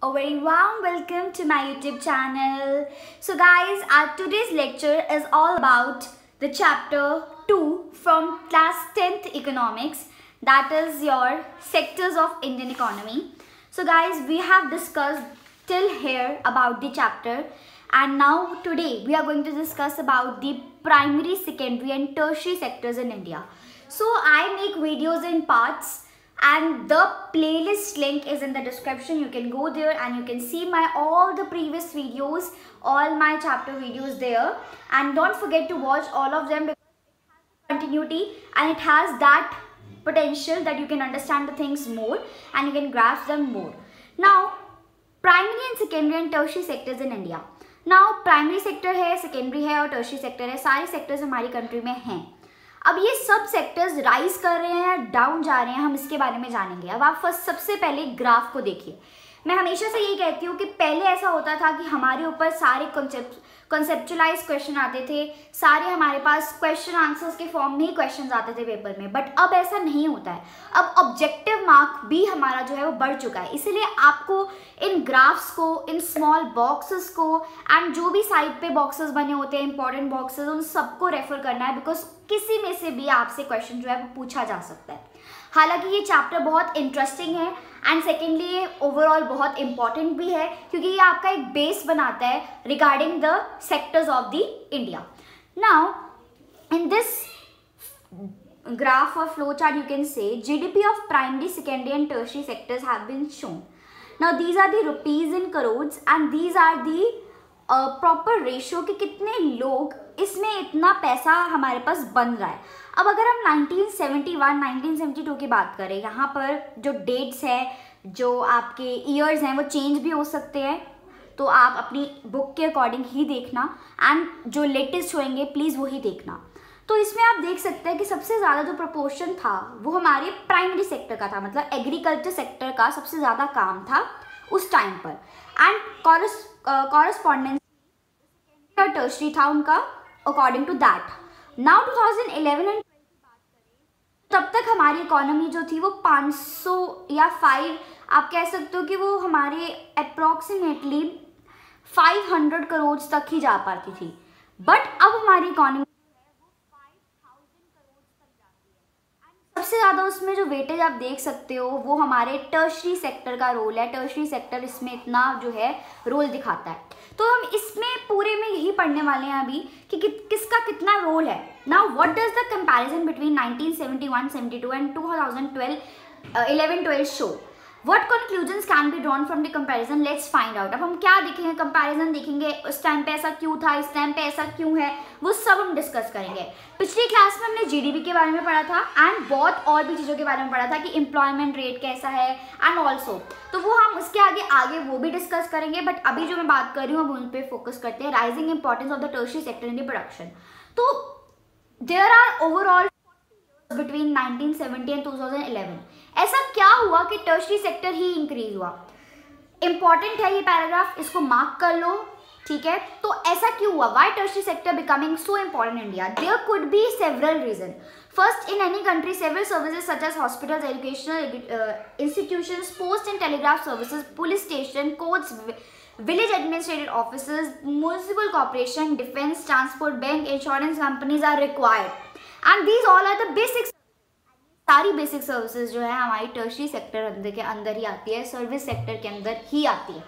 A very warm welcome to my YouTube channel. So guys, our today's lecture is all about the chapter 2 from class 10th economics, that is your sectors of Indian economy. So guys, we have discussed till here about the chapter, and now today we are going to discuss about the primary, secondary and tertiary sectors in India. So I make videos in parts, and the playlist link is in the description. You can go there and you can see my all the previous videos, all my chapter videos there, and don't forget to watch all of them because it has continuity and it has that potential that you can understand the things more and you can grasp them more. Now primary and secondary and tertiary sectors in India. Now primary sector है, secondary है और tertiary sector है, सारे sectors हमारी country में हैं. अब ये सब सेक्टर्स राइज कर रहे हैं या डाउन जा रहे हैं, हम इसके बारे में जानेंगे. अब आप फर्स्ट सबसे पहले ग्राफ को देखिए. मैं हमेशा से यही कहती हूँ कि पहले ऐसा होता था कि हमारे ऊपर सारे कॉन्सेप्चुअलाइज क्वेश्चन आते थे, सारे हमारे पास क्वेश्चन आंसर्स के फॉर्म में ही क्वेश्चन आते थे पेपर में. बट अब ऐसा नहीं होता है. अब ऑब्जेक्टिव मार्क भी हमारा जो है वो बढ़ चुका है. इसीलिए आपको इन ग्राफ्स को, इन स्मॉल बॉक्सेस को एंड जो भी साइड पे बॉक्सेस बने होते हैं इंपॉर्टेंट बॉक्सेस, उन सबको रेफर करना है बिकॉज किसी में से भी आपसे क्वेश्चन जो है वो पूछा जा सकता है. हालांकि ये चैप्टर बहुत इंटरेस्टिंग है एंड सेकेंडली ये ओवरऑल बहुत इंपॉर्टेंट भी है क्योंकि ये आपका एक बेस बनाता है regarding the sectors of the India. Now in this graph or flow chart you can say GDP of primary, secondary and tertiary sectors have been shown. Now these are the rupees in crores and these are the proper ratio कि कितने लोग इसमें इतना पैसा हमारे पास बन रहा है. अब अगर हम 1971, 1972 की बात करें, यहाँ पर जो डेट्स है, जो आपके ईयर्स हैं वो चेंज भी हो सकते हैं, तो आप अपनी बुक के अकॉर्डिंग ही देखना एंड जो लेटेस्ट होंगे प्लीज़ वही देखना. तो इसमें आप देख सकते हैं कि सबसे ज़्यादा जो प्रपोर्शन था वो हमारे प्राइमरी सेक्टर का था, मतलब एग्रीकल्चर सेक्टर का सबसे ज़्यादा काम था उस टाइम पर. एंड कॉरस्पॉन्डेंस और टर्शरी था उनका according to that. Now 2011 and तब तक हमारी इकोनॉमी जो थी वो 500 या 5 आप कह सकते हो कि वो हमारे अप्रॉक्सीमेटली 500 करोड़ तक ही जा पाती थी. बट अब हमारी इकोनॉमी सबसे ज़्यादा उसमें जो वेटेज आप देख सकते हो वो हमारे टर्शरी सेक्टर का रोल है. टर्शरी सेक्टर इसमें इतना जो है रोल दिखाता है. तो हम इसमें पूरे में यही पढ़ने वाले हैं अभी कि किसका कितना रोल है. Now what does the comparison between 1971, 72 and 2012 11-12 show. What conclusions can be drawn from the comparison? Let's find out. अब हम क्या देखेंगे, कंपैरिजन देखेंगे, उस टाइम पे ऐसा क्यों था, इस टाइम पे ऐसा क्यों है, वो सब हम डिस्कस करेंगे. पिछली क्लास में हमने जीडीपी के बारे में पढ़ा था एंड बहुत और भी चीज़ों के बारे में पढ़ा था कि एम्प्लॉयमेंट रेट कैसा है एंड ऑल्सो, तो वो हम उसके आगे वो भी डिस्कस करेंगे. बट अभी जो मैं बात कर रही हूँ अब उन पर फोकस करते हैं. Rising importance of the tertiary sector in the production. तो there are overall between 1970 and 2011. ऐसा क्या हुआ कि टर्शरी सेक्टर ही इंक्रीज हुआ. इंपॉर्टेंट है ये पैराग्राफ, इसको मार्क कर लो, ठीक है. तो ऐसा क्यों हुआ, why tertiary sector becoming so important in India. There could be several reason. First, in any country several services such as hospitals, educational institutions, post and telegraph services, police station, courts, village administrative offices, municipal corporation, defense, transport, bank, insurance companies are required and these all are the basic. सारी basic services जो है हमारी tertiary sector के अंदर ही आती है, service sector के अंदर ही आती है.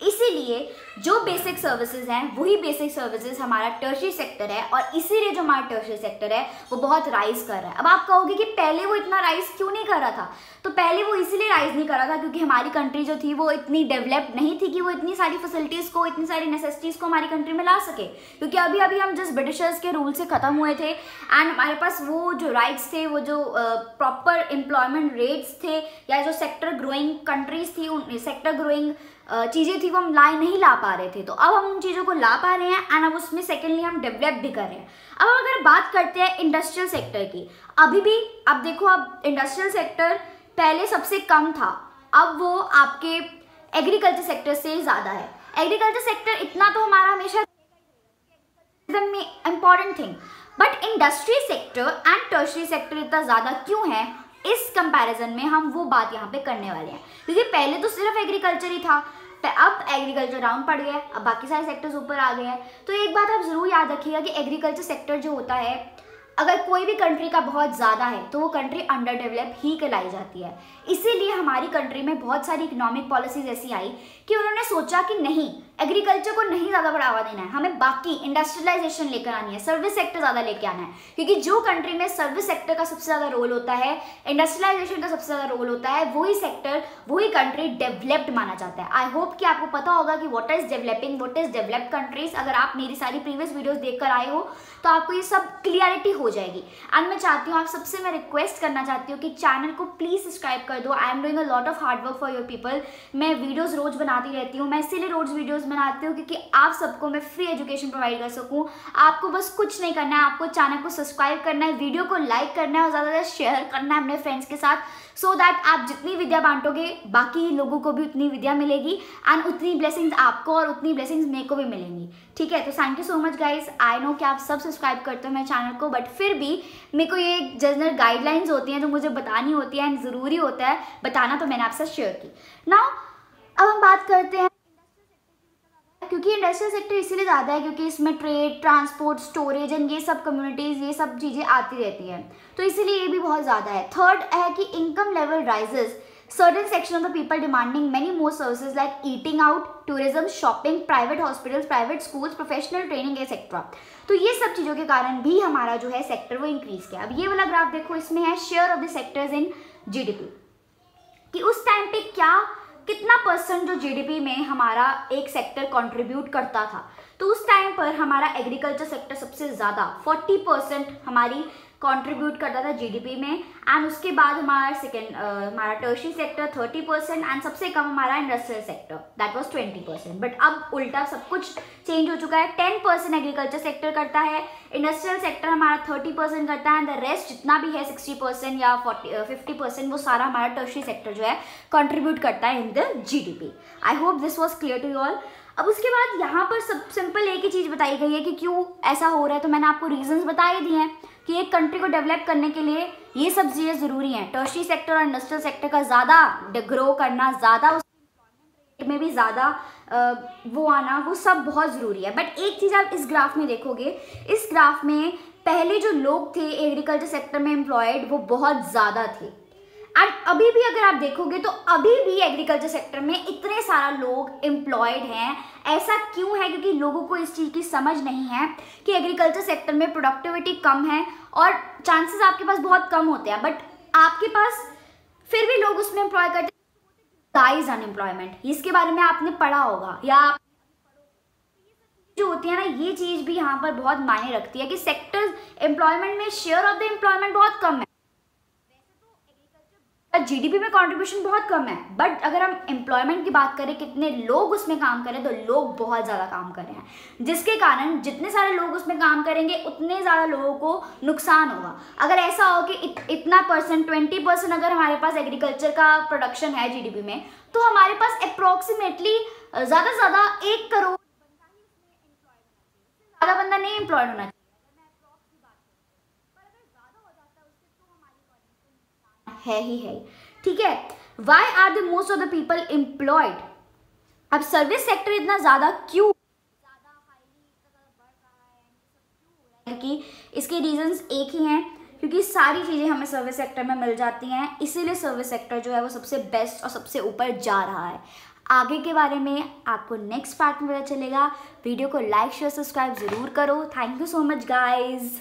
इसीलिए जो बेसिक सर्विसेज हैं वही बेसिक सर्विसेज हमारा टर्शरी सेक्टर है और इसीलिए जो हमारा टर्शरी सेक्टर है वो बहुत राइज कर रहा है. अब आप कहोगे कि पहले वो इतना राइज क्यों नहीं कर रहा था. तो पहले वो इसीलिए राइज नहीं कर रहा था क्योंकि हमारी कंट्री जो थी वो इतनी डेवलप्ड नहीं थी कि वो इतनी सारी फैसिलिटीज़ को, इतनी सारी नेसेसिटीज़ को हमारी कंट्री में ला सके. क्योंकि अभी हम जिस ब्रिटिशर्स के रूल से ख़त्म हुए थे एंड हमारे पास वो जो राइट्स थे, वो जो प्रॉपर एम्प्लॉयमेंट रेट्स थे या जो सेक्टर ग्रोइंग कंट्रीज थी, उन सेक्टर ग्रोइंग चीज़ें थी वो हम नहीं ला पा रहे थे. तो अब हम उन चीज़ों को ला पा रहे हैं एंड अब उसमें सेकेंडली हम डेवलप भी कर रहे हैं. अब अगर बात करते हैं इंडस्ट्रियल सेक्टर की, अभी भी अब देखो, अब इंडस्ट्रियल सेक्टर पहले सबसे कम था, अब वो आपके एग्रीकल्चर सेक्टर से ज़्यादा है. एग्रीकल्चर सेक्टर इतना तो हमारा हमेशा important thing, but industry sector and tertiary sector इतना ज़्यादा क्यों है इस कंपैरिजन में हम वो बात यहाँ पे करने वाले हैं, क्योंकि पहले तो सिर्फ एग्रीकल्चर ही था, अब एग्रीकल्चर डाउन पड़ गया, अब बाकी सारे सेक्टर्स ऊपर आ गए हैं। तो एक बात आप ज़रूर याद रखिएगा कि एग्रीकल्चर सेक्टर जो होता है, अगर कोई भी कंट्री का बहुत ज़्यादा है तो वो कंट्री अंडर डेवलप ही कहलाई जाती है। इसीलिए हमारी कंट्री में बहुत सारी इकोनॉमिक पॉलिसीज ऐसी आई कि उन्होंने सोचा कि नहीं, एग्रीकल्चर को नहीं ज़्यादा बढ़ावा देना है, हमें बाकी इंडस्ट्रियलाइजेशन लेकर आनी है, सर्विस सेक्टर ज़्यादा लेके आना है, क्योंकि जो कंट्री में सर्विस सेक्टर का सबसे ज़्यादा रोल होता है, इंडस्ट्रियलाइजेशन का सबसे ज़्यादा रोल होता है, वही सेक्टर, वही कंट्री डेवलप्ड माना जाता है। आई होप कि आपको पता होगा कि what is developing, what is developed countries. अगर आप मेरी सारी प्रीवियस वीडियोज़ देखकर आए हो तो आपको ये सब क्लियरिटी हो जाएगी। एंड मैं चाहती हूँ, आप सबसे मैं रिक्वेस्ट करना चाहती हूँ कि चैनल को प्लीज़ सब्सक्राइब कर दो। I am doing a lot of hard work for your people. मैं वीडियोज़ रोज़ बनाती रहती हूँ, मैं इसीलिए रोज़ वीडियोज़ बनाती हूँ क्योंकि आप सबको मैं फ्री एजुकेशन प्रोवाइड कर सकूँ। आपको बस कुछ नहीं करना है, आपको चैनल को सब्सक्राइब करना है, वीडियो को लाइक करना है और ज़्यादा से शेयर करना है अपने फ्रेंड्स के साथ, सो दैट आप जितनी विद्या बांटोगे बाकी लोगों को भी उतनी विद्या मिलेगी एंड उतनी ब्लेसिंग्स आपको और उतनी ब्लेसिंग्स मेरे को भी मिलेंगी। ठीक है, तो thank you so much guys. I know कि आप सब सब्सक्राइब करते हो मेरे चैनल को, बट फिर भी मेरे को ये जनरल गाइडलाइंस होती हैं जो मुझे बतानी होती है एंड ज़रूरी होता है बताना, तो मैंने आपसे शेयर की। नाउ अब हम बात करते हैं, क्योंकि इंडस्ट्रियल सेक्टर इसीलिए ज़्यादा है क्योंकि इसमें ट्रेड, ट्रांसपोर्ट, स्टोरेज एंड ये सब कम्युनिटीज़, ये सब चीज़ें आती रहती हैं, तो इसीलिए ये भी बहुत ज़्यादा है। थर्ड है कि income level rises, certain section of the people demanding many more services like eating out, tourism, shopping, private hospitals, private schools, professional training etc. तो ये सब चीज़ों के कारण भी हमारा जो है सेक्टर वो इंक्रीज किया। अब ये वाला ग्राफ देखो, इसमें है share of the sectors in GDP, कि उस टाइम पे कितना परसेंट जो जीडीपी में हमारा एक सेक्टर कंट्रीब्यूट करता था। तो उस टाइम पर हमारा एग्रीकल्चर सेक्टर सबसे ज़्यादा 40% हमारी कंट्रीब्यूट करता था जीडीपी में, एंड उसके बाद हमारा टर्शियरी सेक्टर 30% एंड सबसे कम हमारा industrial sector, that was 20%। But अब उल्टा सब कुछ चेंज हो चुका है, 10% एग्रीकल्चर सेक्टर करता है, इंडस्ट्रियल सेक्टर हमारा 30% करता है, एंड द रेस्ट जितना भी है 60% या 50% वो सारा हमारा टर्शियरी सेक्टर जो है कंट्रीब्यूट करता है in the GDP. I hope this was clear to you all. अब उसके बाद यहाँ पर सब सिंपल एक ही चीज़ बताई गई है कि क्यों ऐसा हो रहा है, तो मैंने आपको रीजंस बताए दिए हैं कि एक कंट्री को डेवलप करने के लिए ये सब चीज़ें ज़रूरी हैं। टर्शियरी सेक्टर और इंडस्ट्रियल सेक्टर का ज़्यादा ग्रो करना, ज़्यादा उस रेट में भी ज़्यादा वो आना, वो सब बहुत ज़रूरी है। बट एक चीज़ आप इस ग्राफ में देखोगे, इस ग्राफ में पहले जो लोग थे एग्रीकल्चर सेक्टर में एम्प्लॉयड वो बहुत ज़्यादा थे, एंड अभी भी अगर आप देखोगे तो अभी भी एग्रीकल्चर सेक्टर में इतने सारा लोग एम्प्लॉयड हैं। ऐसा क्यों है? क्योंकि लोगों को इस चीज़ की समझ नहीं है कि एग्रीकल्चर सेक्टर में प्रोडक्टिविटी कम है और चांसेस आपके पास बहुत कम होते हैं, बट आपके पास फिर भी लोग उसमें एम्प्लॉय करते हैं। गाइस अनएम्प्लॉयमेंट, इसके बारे में आपने पढ़ा होगा या जो होती है ना, ये चीज़ भी यहाँ पर बहुत मायने रखती है कि सेक्टर एम्प्लॉयमेंट में शेयर ऑफ द एम्प्लॉयमेंट बहुत कम है। जीडीपी में कंट्रीब्यूशन बहुत कम है, बट अगर हम एम्प्लॉयमेंट की बात करें, कितने लोग उसमें काम करें, तो लोग बहुत ज़्यादा काम कर रहे हैं, जिसके कारण जितने सारे लोग उसमें काम करेंगे उतने ज़्यादा लोगों को नुकसान होगा। अगर ऐसा हो कि इतना परसेंट 20% अगर हमारे पास एग्रीकल्चर का प्रोडक्शन है जीडीपी में, तो हमारे पास अप्रोक्सीमेटली ज़्यादा से ज़्यादा 1 करोड़ ज़्यादा बंदा नहीं एम्प्लॉयड होना चाहिए। है ही है, ठीक है। Why are the most of the people employed? अब सर्विस सेक्टर इतना ज़्यादा क्यों कि इसके रीजंस एक ही हैं, क्योंकि सारी चीज़ें हमें सर्विस सेक्टर में मिल जाती हैं, इसीलिए सर्विस सेक्टर जो है वो सबसे बेस्ट और सबसे ऊपर जा रहा है। आगे के बारे में आपको नेक्स्ट पार्ट में पता चलेगा। वीडियो को लाइक शेयर सब्सक्राइब ज़रूर करो। Thank you so much guys.